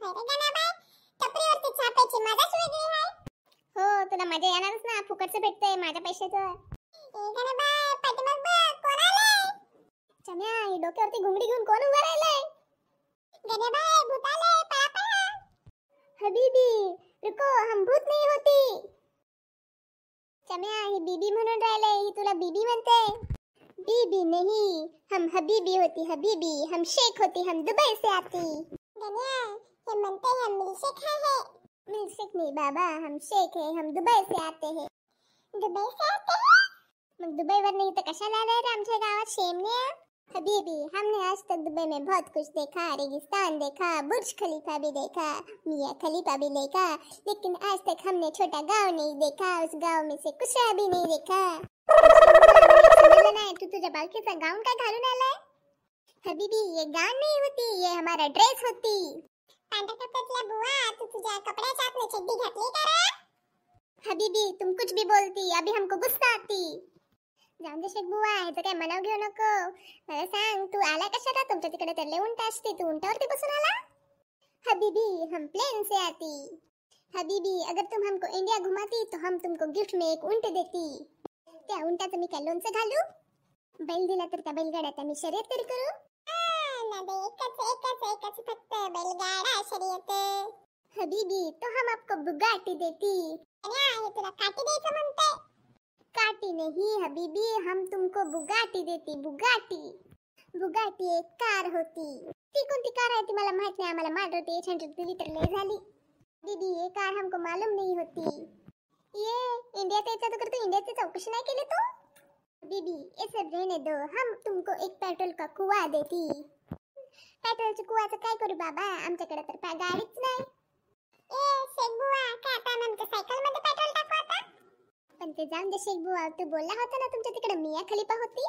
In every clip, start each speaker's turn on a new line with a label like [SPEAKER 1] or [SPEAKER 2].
[SPEAKER 1] अरे गणाबाई, टपरीवरती चहा प्यायची मजाच वेगळी आहे.
[SPEAKER 2] हो, तुला मजा येणारच ना, फुकटचं भेटतंय माझ्या पैशाचं.
[SPEAKER 1] ए गणाबाई, पाठीमाग बघ, कोण आलंय?
[SPEAKER 2] चम्या, ही डोक्यावरती घुंगडी घेऊन कोण उभं राहिलंय?
[SPEAKER 1] गणाबाई, भूत आलंय, पळा पळा.
[SPEAKER 2] हबीबी, रुको, हम भूत नहीं होती. चम्या, ही बीबी म्हणून राहिलंय, ही तुला बीबी म्हणते. बीबी नहीं, हम हबीबी होती, हबीबी. हम शेख होती, हम दुबई से आती.
[SPEAKER 1] गण्या, हे म्हणते हम मिल्कशेक है.
[SPEAKER 2] मिल्कशेक नहीं बाबा, हम शेख है, हम दुबई से आते हैं.
[SPEAKER 1] दुबई से आते हैं?
[SPEAKER 2] मग दुबईवर नहीं तो कशाला आलाय रे आमच्या गावात शेमण्या? हबीबी, हमने आज तक दुबई में बहुत कुछ देखा, रेगिस्तान देखा, बुर्ज खलीफा भी देखा, मियां खलीफा भी देखा, लेकिन आज तक हमने छोटा गांव नहीं देखा, उस गांव में से कुछ भी नहीं देखा. समझलं नाही, तू तुझ्या बालकीचा गाऊन काय घालून आलाय? हबीबी, ये गाऊन नहीं होती, ये हमारा ड्रेस होती.
[SPEAKER 1] पांढऱ्या कपड्यातल्या बुवा, तू तुझ्या कपड्याच्या आतली चड्डी घातली का रे?
[SPEAKER 2] हबीबी, तुम कुछ भी बोलती, अभी हमको गुस्सा आती. जाऊन दे शेख बुवा, ह्याचं काय मनाव घेऊ नको. मला सांग, तू आला कशाला? तुमच्या तिकडे तर लय उंट असते, तू उंटावरती बसून आला? हबीबी, हम प्लेन से आती. हबीबी, अगर तुम हमको इंडिया घुमाती तो हम तुमको गिफ्ट में एक उंट देती. त्या उंटाचं मी काय लोणचं घालू? बैल दिला तर त्या बैलगाड्यात मी शर्यत तरी करू?
[SPEAKER 1] एकच फक्त बैलगाडा शर्यत.
[SPEAKER 2] हबीबी, तो हम आपको बुगाटी देती.
[SPEAKER 1] गण्या, हे तुला काठी द्यायचं म्हणते.
[SPEAKER 2] काटी नहीं हबीबी, हम तुमको बुगाटी देती. बुगाटी, बुगाटी एक कार होती. ती कोणती कार आहे ती मला माहित नाही, आम्हाला मारुति 800 लीटर ले झाली. दीदी, ये कार हमको मालूम नहीं होती. ये इंडिया त्याचा तो करतो, इंडियाची चौकशी नाही केली तू? दीदी, ये सब रहने दो, हम तुमको एक पेट्रोल का कुआ देती. पेट्रोलच्या कुवाचं काय करू बाबा, आमच्याकडे तर गाडीच नाही.
[SPEAKER 1] ए शेख बुवा, काय आपण आमच्या सायकल मध्ये पेट्रोल टाकू आता?
[SPEAKER 2] पण ते जाऊन दे शेख बुवा, तू बोलला होता ना तुमच्या तिकडे मियां खलीफा होती.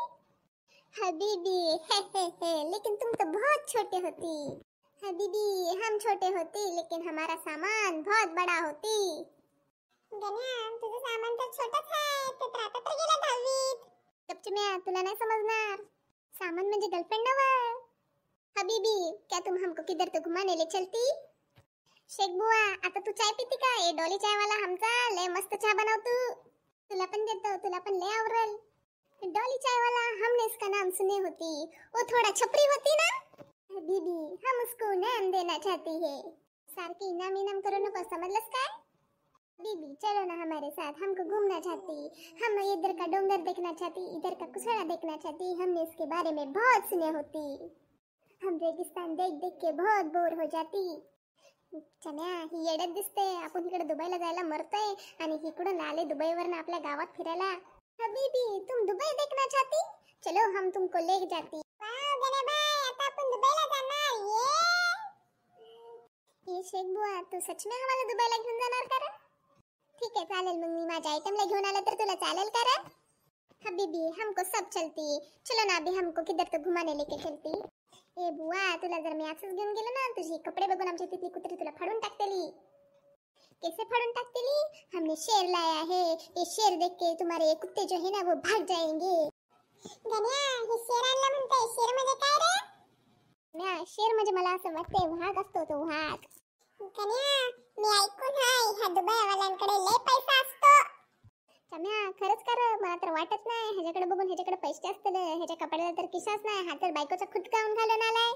[SPEAKER 2] हबीबी, हे, लेकिन तुम तो बहुत छोटे होती. हबीबी, हम छोटे होती लेकिन हमारा सामान बहुत बड़ा होती.
[SPEAKER 1] गण्या, तुझं सामान तर छोटंच आहे, ते तर आता तर गेलं 10वीत.
[SPEAKER 2] गपचम्या, तुला नाही समजणार. सामान म्हणजे गर्लफ्रेंड नव्हे. हबीबी, क्या तुम हमको किधर तो घुमाने ले चलती? शेख बुआ, आता तू चाय पिती का? ये डॉली चाय वाला हमचा लय मस्त चहा बनवतो, तुला पण देतो, तुला पण लय आवरेल. डॉली चाय वाला, हमने इसका नाम सुने होती, वो थोड़ा छपरी होती ना. हबीबी, हम उसको नाम देना चाहती है. सारखी इनाम करो नको, समझलस काय? बीबी, चलो ना हमारे साथ, हमको घूमना चाहती. हम इधर का डोंगर देखना चाहती, इधर का कुसड़ा देखना चाहती. हमने इसके बारे में बहुत सुने होती. हम रेगिस्तान देख देख के बहुत बोर हो जाती. चम्या, ही येड्यात दिसते. आपण इकडे दुबईला जायला मरतोय आणि इकडून आले दुबईवरनं आपल्या गावात फिरायला. हबीबी, तुम दुबई देखना चाहती? चलो हम तुमको ले जाती.
[SPEAKER 1] वाव गण्याबाई, आता आपण दुबईला जाणार.
[SPEAKER 2] ये शेख बुआ, तू सच में हमारा दुबईला घेऊन जाणार का रे? ठीक आहे, चालेल. मग मी माझ्या आयटमला घेऊन आले तर तुला चालेल का रे? हबीबी, हमको सब चलती. चलो ना, अभी हमको किधर तो घुमाने लेके चलती. ए बुआ, तुला जर मी असंच घेऊन गेलो ना, तुझे कपडे बघून आमच्या तिथली कुत्री तुला फाडून टाकतेली. कैसे फाडून टाकतेली? हमने शेर लाया है, ये शेर देख के तुम्हारे कुत्ते जो है ना वो भाग जाएंगे.
[SPEAKER 1] गण्या, हे शेर आणलं म्हणते. शेर म्हणजे काय रे?
[SPEAKER 2] ना, शेर म्हणजे मला असं वाटते वाघ असतो, तो वाघ.
[SPEAKER 1] गण्या, मी ऐकून आहे ह्या दुबईवाल्यांकडे लय पैसा असतो.
[SPEAKER 2] चम्या, खरंच कर, मला तर वाटत नाही. ह्याच्याकडे बघून ह्याच्याकडे पैसे असतील. ह्याच्या कपड्याला तर किशाच नाही, हा तर बायकोचा खुटकावून घालून आलाय.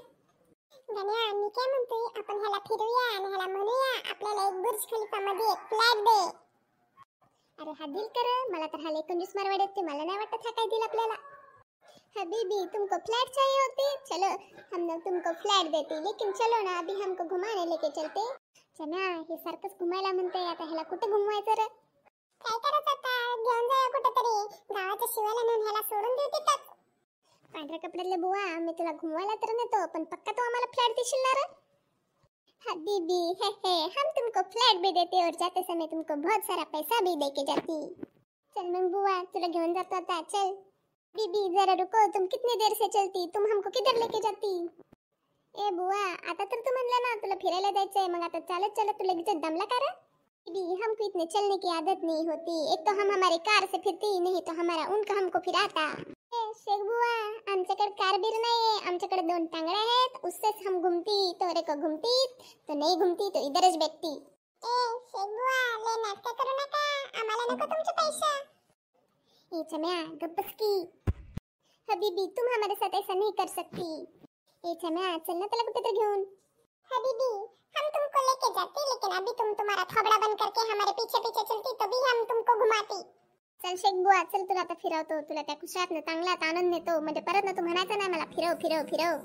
[SPEAKER 1] गण्या, मी काय म्हणतोय, आपण ह्याला फिरूया आणि ह्याला म्हणूया आपल्याला एक बुर्ज खलिफा मध्ये एक फ्लॅट दे.
[SPEAKER 2] अरे हा दिल कर, मला तर हा लय कंजूस मारवाड येते, मला नाही वाटत हा काय दिल आपल्याला. हबीबी, तुमको फ्लैट चाहिए होती? चलो, हम तुमको फ्लैट देते, लेकिन चलो ना, अभी हमको घुमाने लेके चलते. चम्या, हे सारखंच घुमायला म्हणते, आता ह्याला कुठे घुमवायचं रे?
[SPEAKER 1] काय करत आता? घेऊन जाऊया कुठेतरी, गावाच्या शिवाला नेऊन ह्याला सोडून देऊ तिथं.
[SPEAKER 2] पांढऱ्या कपड्यातले बुवा, मी तुला घुमवायला तर नेतो, पण पक्का तू आम्हाला फ्लॅट देशील ना रे? हबीबी, हे, हम तुमको फ्लैट भी देते और जाते समय तुमको बहुत सारा पैसा भी देके जाती. चल मग बुआ, तुला घेऊन जातो आता, चल. बीबी, जरा रुको, तुम कितनी देर से चलती, तुम हमको किधर लेके जाती? ए बुआ, आता तर तू म्हणला ना तुला फिरायला जायचंय, मग आता चालत चालत तू लगेच दमला का रे? बीबी, हमको इतने चलने की आदत नहीं होती, एक तो हम हमारे कार से फिरती, नहीं तो हमारा उनका हमको फिराता. शेख बुआ आमच्याकडे कारबीर नाहीये, आमच्याकडे 2 टांगड्या आहेत. उससे हम घूमती तो रे को घूमती तो नहीं घूमती तो इधरच बैठती.
[SPEAKER 1] ए शेख बुवा ले नाटक करू नका, आम्हाला नको तुमचे पैसे.
[SPEAKER 2] ए चम्या गप बस की. हबीबी तुम हमारे साथ ऐसा नहीं कर सकती. ए चम्या चल ना त्याला कुठे तर घेऊन.
[SPEAKER 1] हबीबी हम तुमको लेके जाते, लेकिन अभी तुम तुम्हारा थोबड़ा बंद करके हमारे पीछे पीछे चलती तभी हम तुमको घुमाती.
[SPEAKER 2] चल शेख बुआ चल, तुला आता फिरवतो. तुला त्या कुशात चांगला आनंद देतो, म्हणजे परत ना तू म्हणायचं नाही मला फिरव फिरव फिरव.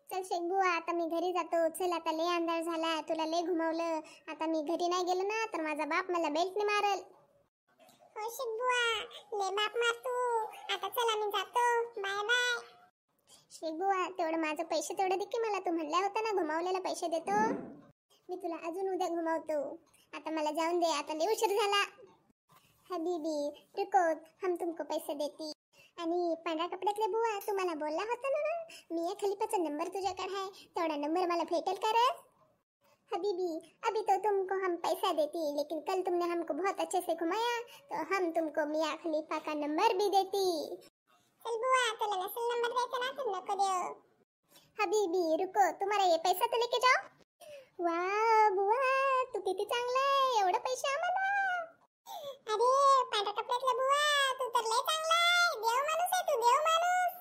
[SPEAKER 2] चल शेख बुआ आता मी घरी जातो. चल आता लय अंधार झाला, तुला लय घुमवलं. आता मी घरी नाही गेलो ना तर माझा बाप मला बेल्टने मारल.
[SPEAKER 1] हो शेख बुवा ले बाप मार तू. आता चला मी जातो, बाय बाय.
[SPEAKER 2] शेख बुआ तेवढं माझं पैसे तेवढं दे की मला. तू म्हणल्या होता ना घुमावलेला पैसे देतो. मी तुला अजून उद्या घुमावतो. आता मला जाऊन दे, आता लय उशीर झाला. हबीबी रुको, हम तुमको पैसे देती. आणि पांढऱ्या कपड्यातले बुवा तुम्हाला बोलला होता ना मियां खलीफाचा नंबर तुझ्याकडे आहे, तेवढा नंबर मला भेटेल का रे? हबीबी अभी तो तुमको हम पैसा देती, लेकिन कल तुमने हमको बहुत अच्छे से घुमाया तो हम तुमको मियां खलीफा का नंबर भी देती.
[SPEAKER 1] चल बुवा तुला नसेल नंबर द्यायचा ना तर नको देऊ.
[SPEAKER 2] हबीबी रुको, तुम्हारा ये पैसा तो लेके जाओ. वाह बुवा तू किती चांगला आहे, एवढे पैसे आम्हाला.
[SPEAKER 1] अरे पांढऱ्या कपड्यातला बुवा तू तर लय चांगला आहे, देव माणूस आहे तू, देव माणूस.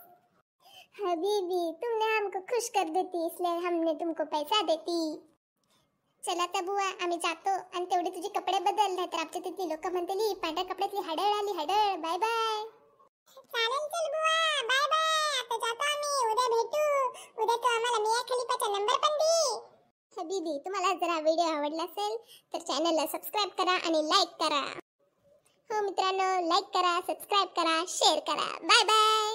[SPEAKER 2] हबीबी तुमने हमको खुश कर देती इसलिए हमने तुमको पैसा देती. चला त्या बुवा आम्ही जातो. आणि तेवढे तुझे कपडे बदल, नाहीतर आमच्या तिथली लोक म्हणतील पांढऱ्या कपड्यातली हडळ आली हडळ. Bye bye.
[SPEAKER 1] चालेल चल बुवा बाय बाय. आता जातो आम्ही, उद्या भेटू. उद्या तू आम्हाला मियां खलीफाचा नंबर पण दे.
[SPEAKER 2] हबीबी तुम्हाला जर हा व्हिडिओ आवडला असेल तर चॅनलला सबस्क्राइब करा आणि लाईक करा. हो मित्रांनो, लाईक करा, सबस्क्राइब करा, शेअर करा. Bye bye.